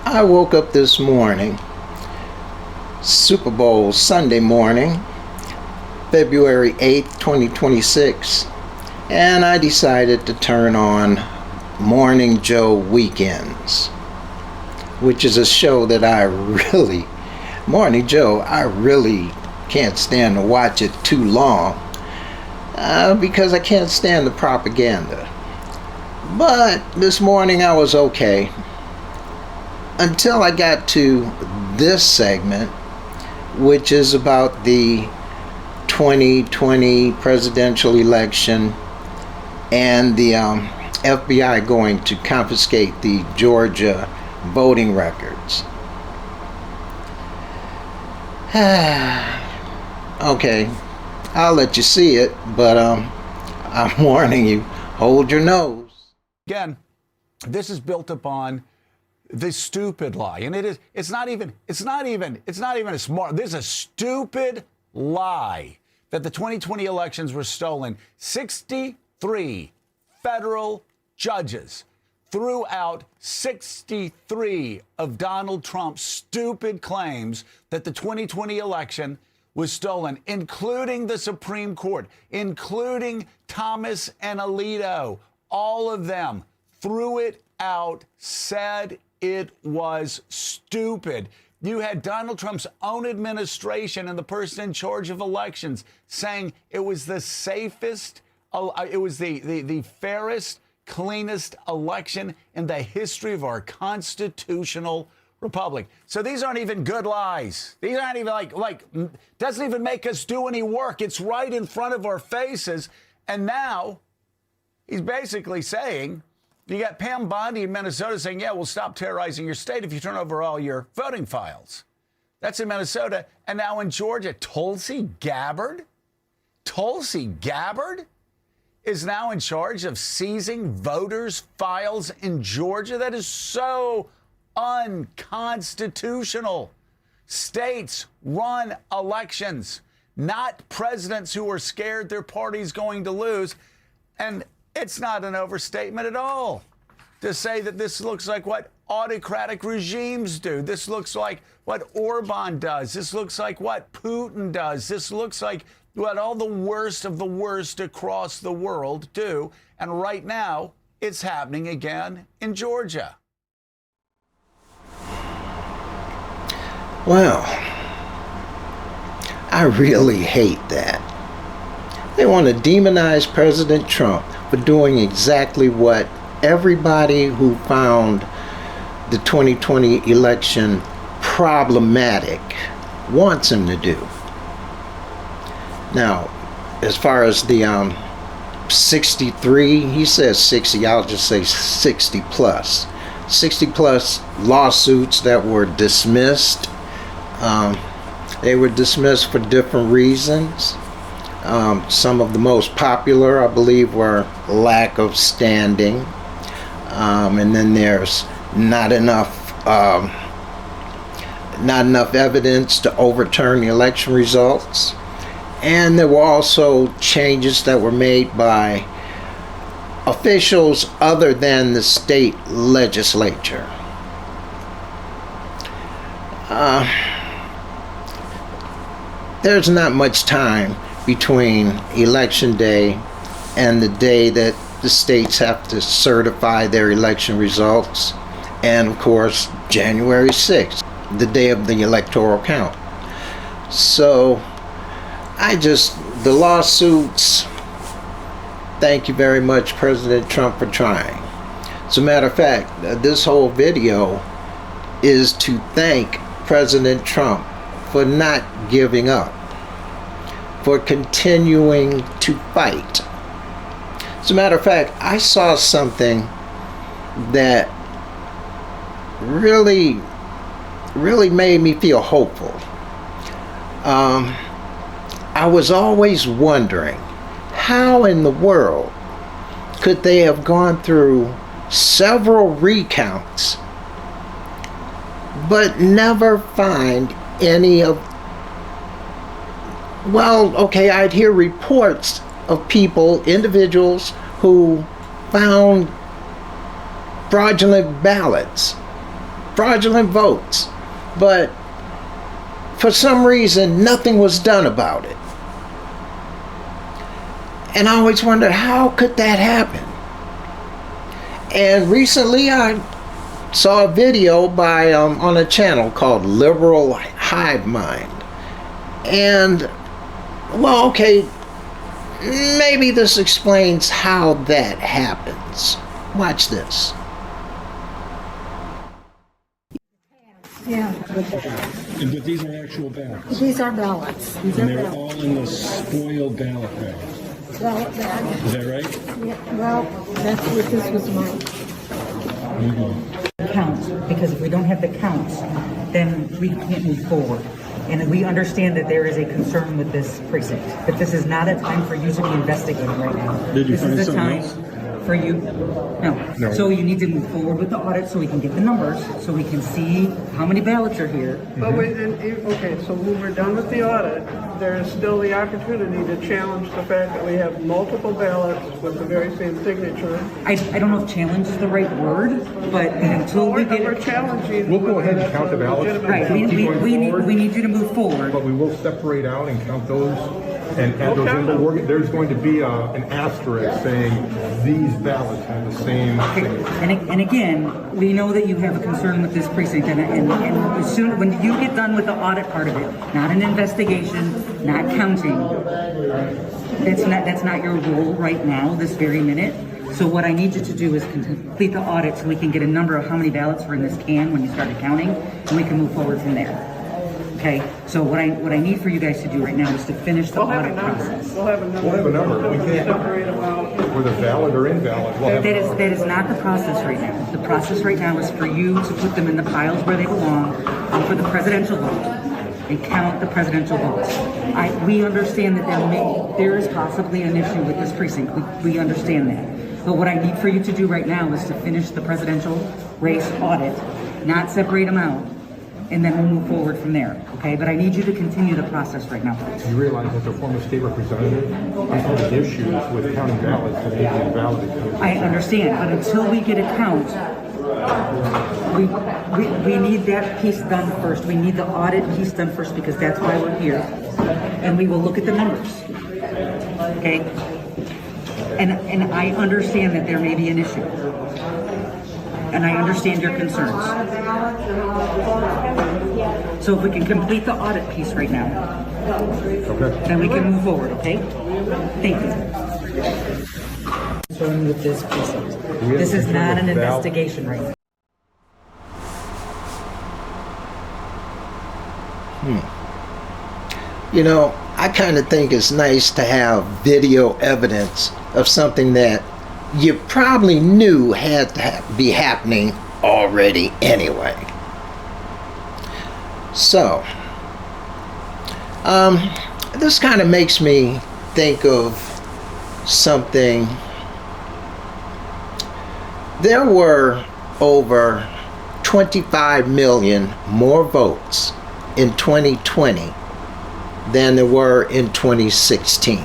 I woke up this morning, Super Bowl Sunday morning, February 8th, 2026, and I decided to turn on Morning Joe Weekends, which is a show that Morning Joe, I really can't stand to watch it too long because I can't stand the propaganda. But this morning I was okay until I got to this segment, which is about the 2020 presidential election and the FBI going to confiscate the Georgia voting records. Okay, I'll let you see it, but I'm warning you, hold your nose. Again, this is built upon the stupid lie, and it's not even a smart, this is a stupid lie that the 2020 elections were stolen. 63 federal judges threw out 63 of Donald Trump's stupid claims that the 2020 election was stolen, including the Supreme Court, including Thomas and Alito. All of them threw it out, said it was stupid. You had Donald Trump's own administration and the person in charge of elections saying it was the safest, it was the fairest, cleanest election in the history of our constitutional republic. So these aren't even good lies. These aren't even doesn't even make us do any work. It's right in front of our faces. And now he's basically saying, you got Pam Bondi in Minnesota saying, yeah, we'll stop terrorizing your state if you turn over all your voting files. That's in Minnesota. And now in Georgia, Tulsi Gabbard is now in charge of seizing voters' files in Georgia. That is so unconstitutional. States run elections, not presidents who are scared their party's going to lose. And it's not an overstatement at all to say that this looks like what autocratic regimes do. This looks like what Orban does. This looks like what Putin does. This looks like what all the worst of the worst across the world do. And right now, it's happening again in Georgia. Well, I really hate that. They want to demonize President Trump for doing exactly what everybody who found the 2020 election problematic wants him to do. Now, as far as the 63, he says 60, I'll just say 60 plus. 60 plus lawsuits that were dismissed. They were dismissed for different reasons. Some of the most popular, I believe, were lack of standing, and then there's not enough evidence to overturn the election results, and there were also changes that were made by officials other than the state legislature. There's not much time between election day and the day that the states have to certify their election results, and of course January 6th, the day of the electoral count. So the lawsuits, thank you very much, President Trump, for trying. As a matter of fact, this whole video is to thank President Trump for not giving up, for continuing to fight. As a matter of fact, I saw something that really made me feel hopeful. I was always wondering, how in the world could they have gone through several recounts but never find any of, well, okay, I'd hear reports of people, individuals who found fraudulent ballots fraudulent votes. But for some reason, nothing was done about it. And I always wondered, how could that happen? And recently I saw a video by on a channel called Liberal Hivemind. And, well, okay, maybe this explains how that happens. Watch this. Yeah, But these are actual ballots. these are ballots. These are And they're ballots. all in the spoiled ballot bag. Ballot bag. Is that right? Yeah, well, that's what this was mine. Count, because if we don't have the counts, then we can't move forward. And we understand that there is a concern with this precinct, but this is not a time for you to be investigating right now. Did you This find is the something time else? for you. No. No. So you need to move forward with the audit so we can get the numbers, so we can see how many ballots are here. But okay, so when we're done with the audit, there is still the opportunity to challenge the fact that we have multiple ballots with the very same signature. I don't know if challenge is the right word, but until we get We're it. challenging. We'll go ahead and whether count the that's a ballots. legitimate Right, ballot. we need you to move forward. But we will separate out and count those and add those in. But there's going to be an asterisk saying these ballots have the same signature. And again, we know that you have a concern with this precinct, and as soon when you get done with the audit part of it, not an investigation, not counting, that's not your role right now, this very minute. So what I need you to do is complete the audit so we can get a number of how many ballots were in this can when you started counting, and we can move forward from there. Okay, so what I need for you guys to do right now is to finish the We'll have a audit number. process. We'll have a number. We'll have a number. We can't- Separate them out. Whether valid or invalid, we'll have That is not the process right now. The process right now is for you to put them in the piles where they belong for the presidential vote and count the presidential votes. We understand that there is possibly an issue with this precinct. We understand that. But what I need for you to do right now is to finish the presidential race audit, not separate them out, and then we'll move forward from there. Okay? But I need you to continue the process right now, please. You realize as a former state representative, there's having issues with counting ballots that may be invalid. I understand, but until we get a count, we need that piece done first. We need the audit piece done first because that's why we're here. And we will look at the numbers. Okay? And I understand that there may be an issue. And I understand your concerns. So if we can complete the audit piece right now, Okay. then we can move forward, okay? Thank you. Concerned with this precinct. This is not an investigation right now. You know, I kind of think it's nice to have video evidence of something that you probably knew had to be happening already anyway. So, this kind of makes me think of something. There were over 25 million more votes in 2020 than there were in 2016.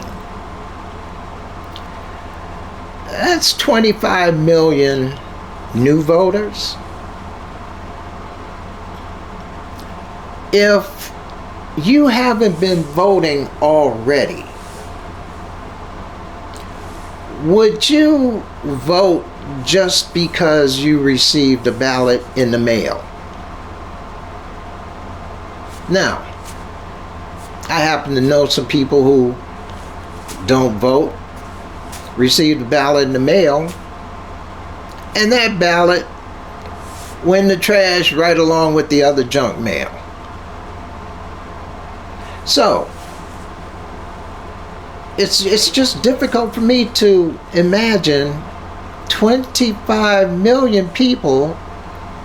That's 25 million new voters. If you haven't been voting already, would you vote just because you received a ballot in the mail? Now, I happen to know some people who don't vote, received a ballot in the mail, and that ballot went in the trash right along with the other junk mail. So, it's just difficult for me to imagine 25 million people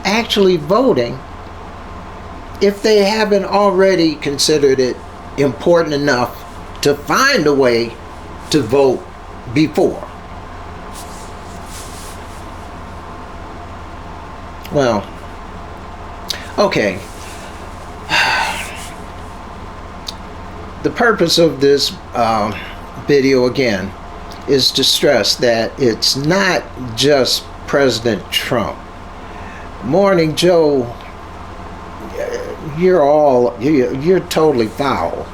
actually voting if they haven't already considered it important enough to find a way to vote before. Well, okay. The purpose of this video again is to stress that it's not just President Trump. Morning Joe you're totally foul.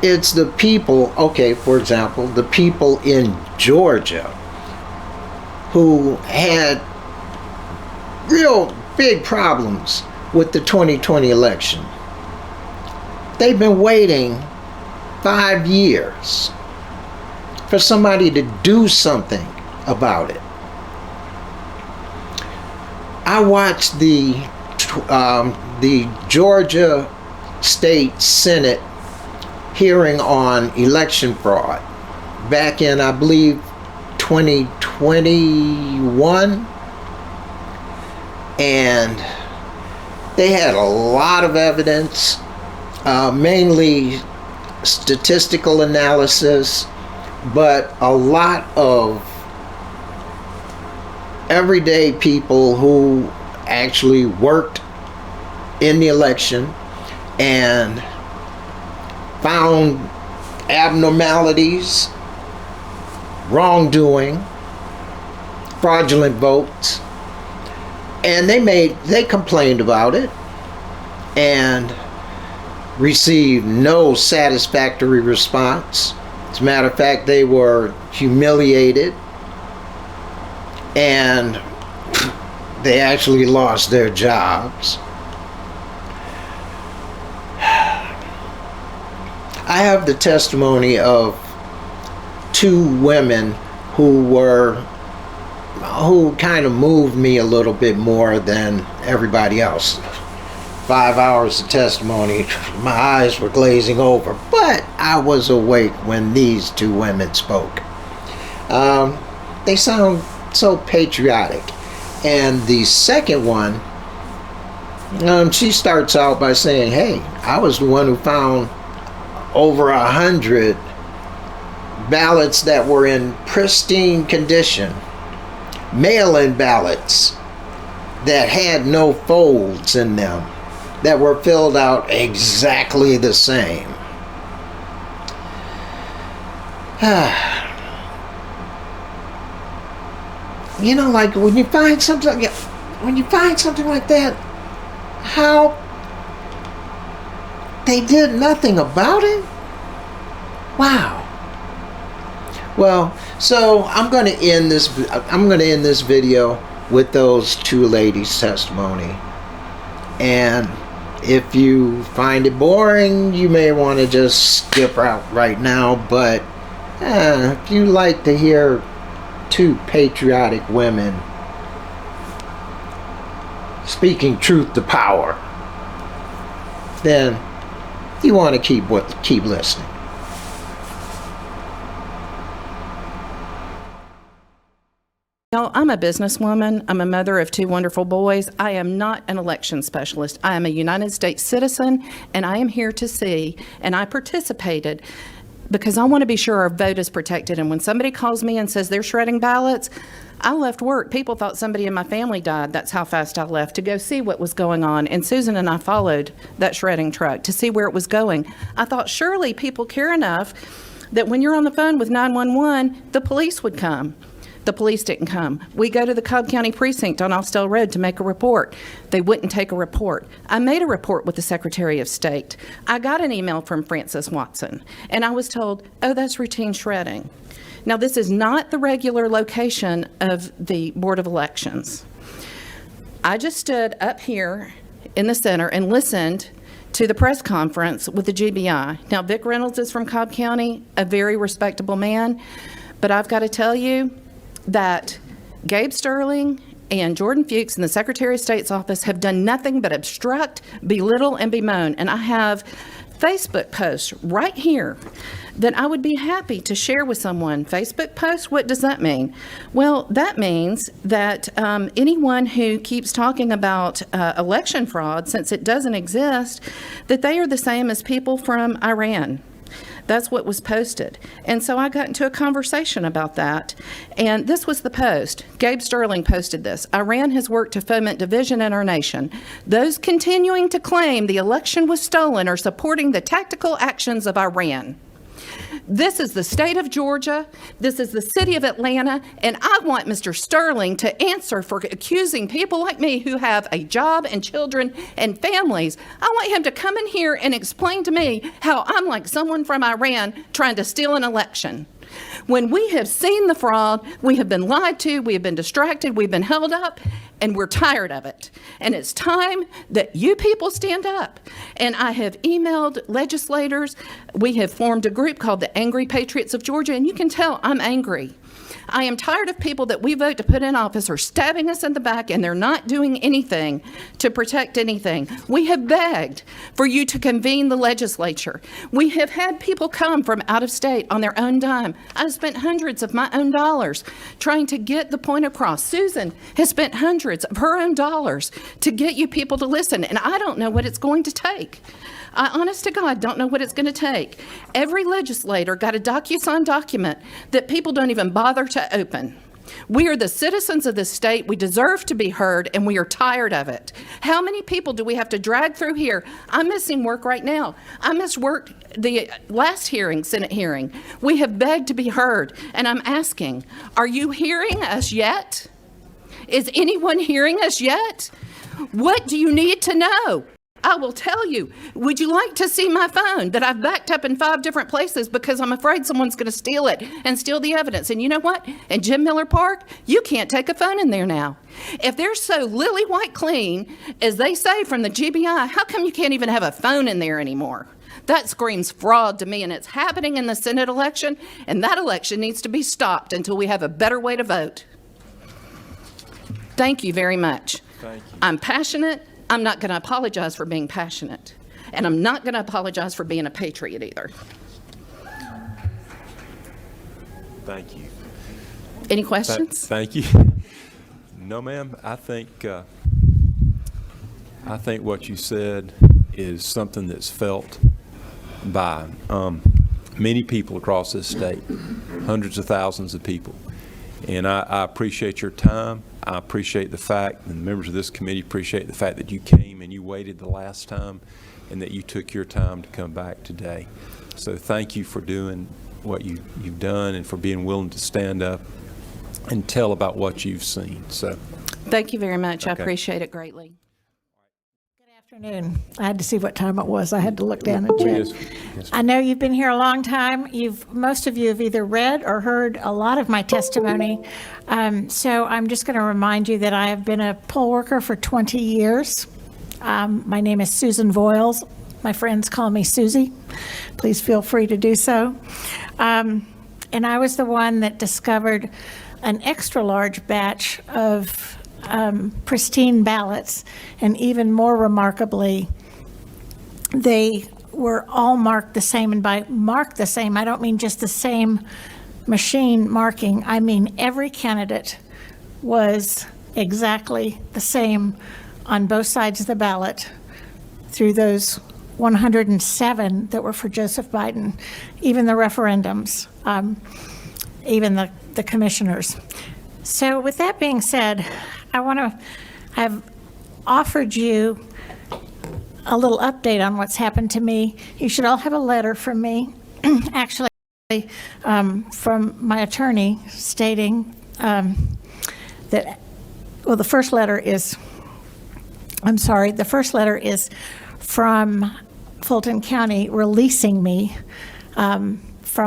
It's the people, okay, for example, the people in Georgia who had real big problems with the 2020 election. They've been waiting 5 years for somebody to do something about it. I watched the Georgia State Senate hearing on election fraud back in, I believe, 2021, and they had a lot of evidence, mainly statistical analysis, but a lot of everyday people who actually worked in the election and found abnormalities, wrongdoing, fraudulent votes, and they complained about it and received no satisfactory response. As a matter of fact, they were humiliated and they actually lost their jobs. I have the testimony of 2 women who kind of moved me a little bit more than everybody else. 5 hours of testimony, my eyes were glazing over, but I was awake when these 2 women spoke. They sound so patriotic. And the second one, she starts out by saying, hey, I was the one who found over 100 ballots that were in pristine condition, mail-in ballots that had no folds in them, that were filled out exactly the same. You know, like when you find something like that, how they did nothing about it? Wow. Well, so I'm going to end this video with those 2 ladies' testimony. And if you find it boring, you may want to just skip out right now, but if you like to hear 2 patriotic women speaking truth to power, then you want to keep listening. I'm a businesswoman. I'm a mother of 2 wonderful boys. I am not an election specialist. I am a United States citizen, and I am here to see, and I participated because I want to be sure our vote is protected. And when somebody calls me and says they're shredding ballots, I left work. People thought somebody in my family died. That's how fast I left to go see what was going on. And Susan and I followed that shredding truck to see where it was going. I thought surely people care enough that when you're on the phone with 911, the police would come. The police didn't come. We go to the Cobb County Precinct on Austell Road to make a report. They wouldn't take a report. I made a report with the Secretary of State. I got an email from Francis Watson, and I was told, oh, that's routine shredding. Now, this is not the regular location of the Board of Elections. I just stood up here in the center and listened to the press conference with the GBI. Now, Vic Reynolds is from Cobb County, a very respectable man, but I've got to tell you that Gabe Sterling and Jordan Fuchs in the Secretary of State's office have done nothing but obstruct, belittle, and bemoan. And I have Facebook posts right here that I would be happy to share with someone. Facebook posts, what does that mean? Well, that means that anyone who keeps talking about election fraud, since it doesn't exist, that they are the same as people from Iran. That's what was posted. And so I got into a conversation about that. And this was the post. Gabe Sterling posted this. Iran has worked to foment division in our nation. Those continuing to claim the election was stolen are supporting the tactical actions of Iran. This is the state of Georgia. This is the city of Atlanta. And I want Mr. Sterling to answer for accusing people like me who have a job and children and families. I want him to come in here and explain to me how I'm like someone from Iran trying to steal an election. When we have seen the fraud, we have been lied to, we have been distracted, we've been held up, and we're tired of it. And it's time that you people stand up. And I have emailed legislators. We have formed a group called the Angry Patriots of Georgia, and you can tell I'm angry. I am tired of people that we vote to put in office are stabbing us in the back, and they're not doing anything to protect anything. We have begged for you to convene the legislature. We have had people come from out of state on their own dime. I've spent hundreds of my own dollars trying to get the point across. Susan has spent hundreds of her own dollars to get you people to listen, and I don't know what it's going to take. I, honest to God, don't know what it's going to take. Every legislator got a DocuSign document that people don't even bother to open. We are the citizens of this state. We deserve to be heard, and we are tired of it. How many people do we have to drag through here? I'm missing work right now. I missed work the last hearing, Senate hearing. We have begged to be heard, and I'm asking, are you hearing us yet? Is anyone hearing us yet? What do you need to know? I will tell you. Would you like to see my phone that I've backed up in 5 different places because I'm afraid someone's going to steal it and steal the evidence? And you know what? In Jim Miller Park, you can't take a phone in there now. If they're so lily white clean, as they say from the GBI, how come you can't even have a phone in there anymore? That screams fraud to me, and it's happening in the Senate election, and that election needs to be stopped until we have a better way to vote. Thank you very much. Thank you. I'm passionate. I'm not going to apologize for being passionate, and I'm not going to apologize for being a patriot either. Thank you. Any questions? Thank you. No, ma'am. I think what you said is something that's felt by many people across this state, hundreds of thousands of people. And I appreciate your time. I appreciate the fact, and the members of this committee appreciate the fact that you came and you waited the last time and that you took your time to come back today. So thank you for doing what you've done and for being willing to stand up and tell about what you've seen. So Thank you very much. Okay. I appreciate it greatly. Afternoon. I had to see what time it was. I had to look down and check. Yes. I know you've been here a long time. Most of you have either read or heard a lot of my testimony. So I'm just going to remind you that I have been a poll worker for 20 years. My name is Susan Voiles. My friends call me Susie. Please feel free to do so. And I was the one that discovered an extra large batch of pristine ballots, and even more remarkably, they were all marked the same. And by marked the same, I don't mean just the same machine marking. I mean every candidate was exactly the same on both sides of the ballot through those 107 that were for Joseph Biden, even the referendums, even the commissioners. So with that being said, I've offered you a little update on what's happened to me. You should all have a letter from me, actually, from my attorney stating that, well, the first letter is from Fulton County releasing me from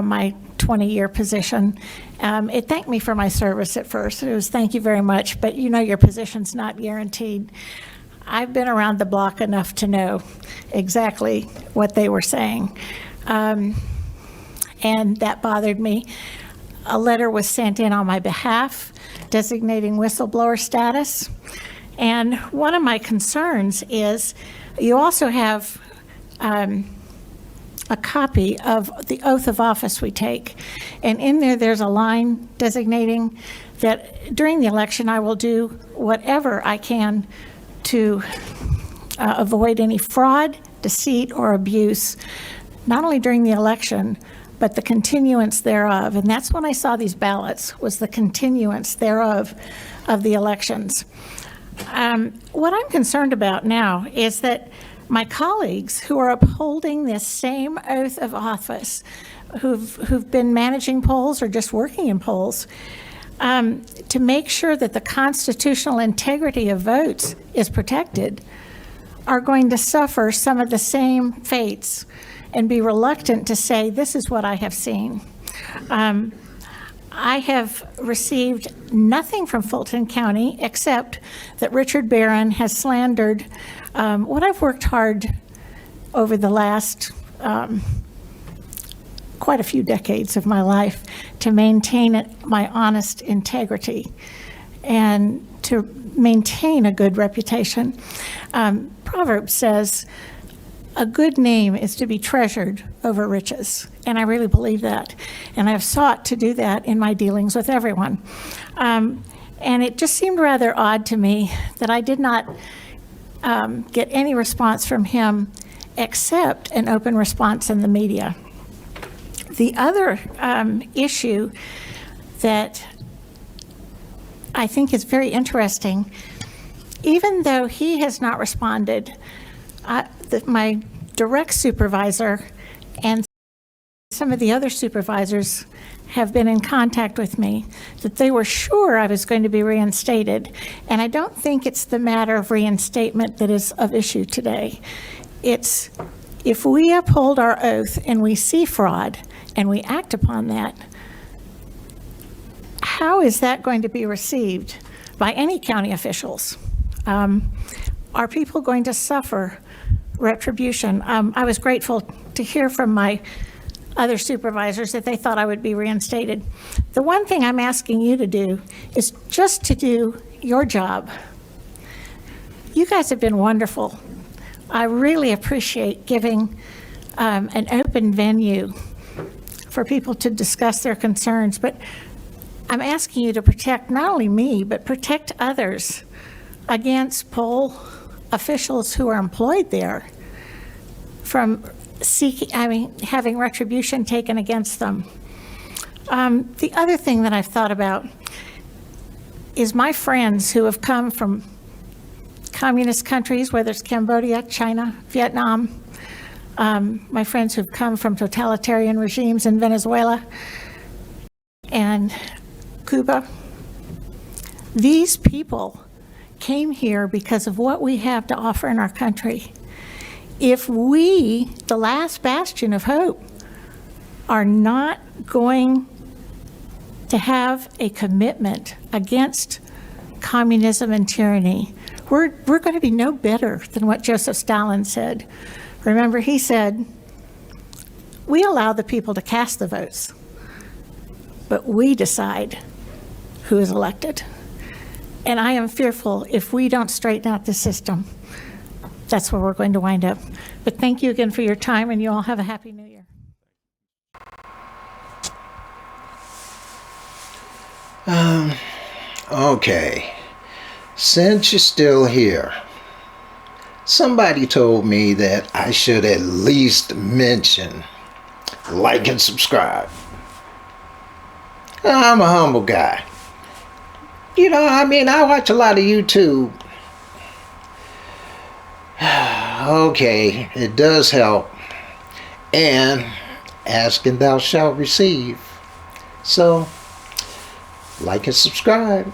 my 20-year position. It thanked me for my service at first. It was thank you very much, but you know your position's not guaranteed. I've been around the block enough to know exactly what they were saying, and that bothered me. A letter was sent in on my behalf designating whistleblower status, and one of my concerns is you also have a copy of the oath of office we take. And in there's a line designating that during the election, I will do whatever I can to avoid any fraud, deceit, or abuse, not only during the election, but the continuance thereof. And that's when I saw these ballots, was the continuance thereof of the elections. What I'm concerned about now is that my colleagues who are upholding this same oath of office who've been managing polls or just working in polls, to make sure that the constitutional integrity of votes is protected, are going to suffer some of the same fates and be reluctant to say, this is what I have seen. I have received nothing from Fulton County except that Richard Barron has slandered what I've worked hard over the last quite a few decades of my life to maintain my honest integrity and to maintain a good reputation. Proverbs says, a good name is to be treasured over riches, and I really believe that. And I've sought to do that in my dealings with everyone. And it just seemed rather odd to me that I did not get any response from him except an open response in the media. The other issue that I think is very interesting, even though he has not responded, my direct supervisor and some of the other supervisors have been in contact with me that they were sure I was going to be reinstated. And I don't think it's the matter of reinstatement that is of issue today. It's if we uphold our oath and we see fraud and we act upon that, how is that going to be received by any county officials? Are people going to suffer retribution? I was grateful to hear from my other supervisors that they thought I would be reinstated. The one thing I'm asking you to do is just to do your job. You guys have been wonderful. I really appreciate giving an open venue for people to discuss their concerns, but I'm asking you to protect not only me, but protect others against poll officials who are employed there from having retribution taken against them. The other thing that I've thought about is my friends who have come from communist countries, whether it's Cambodia, China, Vietnam, my friends who've come from totalitarian regimes in Venezuela and Cuba. These people came here because of what we have to offer in our country. If we, the last bastion of hope, are not going to have a commitment against communism and tyranny, we're going to be no better than what Joseph Stalin said. Remember, he said, we allow the people to cast the votes, but we decide who is elected. And I am fearful if we don't straighten out the system, that's where we're going to wind up. But thank you again for your time, and you all have a happy New Year. Okay, since you're still here, somebody told me that I should at least mention like and subscribe. I'm a humble guy. You know, I watch a lot of YouTube. Okay, it does help. And ask and thou shalt receive. So, like and subscribe.